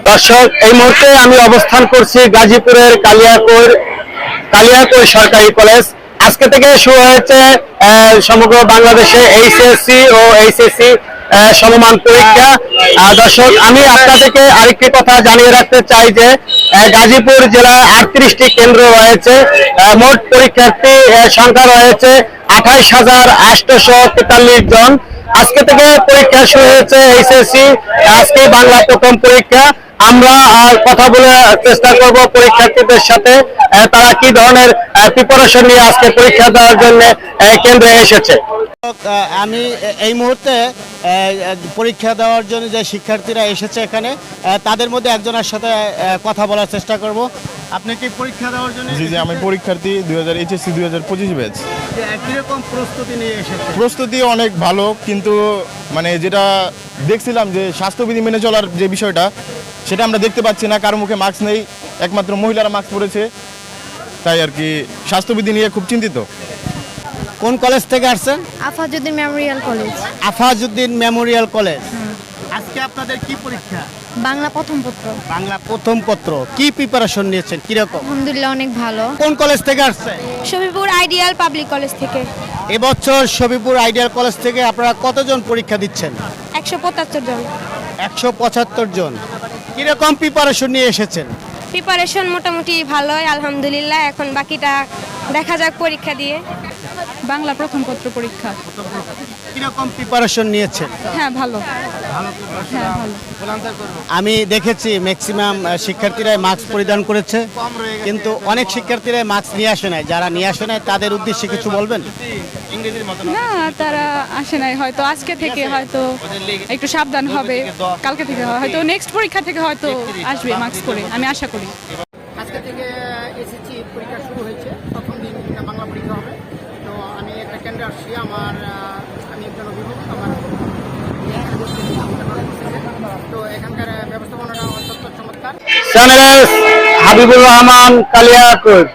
দর্শক, এই মুহূর্তে আমি অবস্থান করছি গাজীপুরের কালিয়াকৈর সরকারি কলেজ। আজকে থেকে শুরু হয়েছে সমগ্র বাংলাদেশে এইচএসসি ও এইচএসসি সমমান পরীক্ষা। দর্শক, আমি আপনাদেরকে আরেকটি কথা জানিয়ে রাখতে চাই যে গাজীপুর জেলায় 38টি কেন্দ্র রয়েছে। মোট পরীক্ষার্থী সংখ্যা রয়েছে 28,843 জন। আজকে থেকে পরীক্ষা শুরু হয়েছে এইচএসসি, আজকে বাংলা প্রথম পরীক্ষা। আমরা কথা বলে চেষ্টা করব পরীক্ষার্থীদের সাথে, তারা কি ধরনের প্রিপারেশন নিয়ে আজকে পরীক্ষা দেওয়ার জন্য কেন্দ্রে এসেছে। আমি এই মুহূর্তে পরীক্ষা দেওয়ার জন্য যে শিক্ষার্থীরা এসেছে এখানে, তাদের মধ্যে একজনের সাথে কথা বলার চেষ্টা করব। আপনি কি পরীক্ষা দেওয়ার জন্য? জি, আমি পরীক্ষার্থী 2025 ব্যাচ। কিরকম প্রস্তুতি নিয়ে এসেছে? প্রস্তুতি অনেক ভালো, কিন্তু মানে যেটা দেখছিলাম যে স্বাস্থ্যবিধি মেনে চলার যে বিষয়টা, সেটা আমরা দেখতে পাচ্ছি না। কারো মুখে মাস্ক নেই, একমাত্র মহিলারা মাস্ক পরেছে। তাই আর কি স্বাস্থ্যবিধি নিয়ে খুব চিন্তিত। কোন কলেজ থেকে আসছেন? Afazuddin Memorial college. Afazuddin Memorial college. আজকে আপনাদের কি পরীক্ষা? বাংলা প্রথম পত্র। বাংলা প্রথম পত্র। কি প্রিপারেশন নিয়েছেন, কিরকম? আলহামদুলিল্লাহ অনেক ভালো। কোন কলেজ থেকে আসছেন? শফিপুর আইডিয়াল পাবলিক কলেজ থেকে। এবছর শফিপুর আইডিয়াল কলেজ থেকে আপনারা কতজন পরীক্ষা দিচ্ছেন? 175 জন। 175 জন। কিরকম প্রিপারেশন নিয়ে এসেছেন? প্রিপারেশন মোটামুটি ভালোই আলহামদুলিল্লাহ, এখন বাকিটা দেখা যাক পরীক্ষা দিয়ে। বাংলা প্রথম পত্র পরীক্ষা। কিরকম প্রিপারেশন নিয়েছেন? হ্যাঁ, ভালো। হ্যাঁ, ভালো। আমি দেখেছি ম্যাক্সিমাম শিক্ষার্থীরাই মাস্ক পরিধান করেছে, কিন্তু অনেক শিক্ষার্থীরাই মাস্ক নিয়ে আসে নাই। যারা নিয়ে আসে নাই তাদের উদ্দেশ্যে কিছু বলবেন? না, তারা আসে নাই, হয়তো আজকে থেকে হয়তো একটু সাবধান হবে, কালকে থেকে হয়তো নেক্সট পরীক্ষা থেকে হয়তো আসবে মাস্ক পরে, আমি আশা করি। আজকে থেকে এসএসসি পরীক্ষা শুরু হয়েছে, প্রথম দিন বাংলা পরীক্ষা হবে। তো আমি একটা কেন্দ্রে আসছি, আমি একজন অভিভাবক, তো এখানকার ব্যবস্থাপনাটা অত্যন্ত চমৎকার। চ্যানেল হাবিবুর রহমান, কালিয়াকৈর।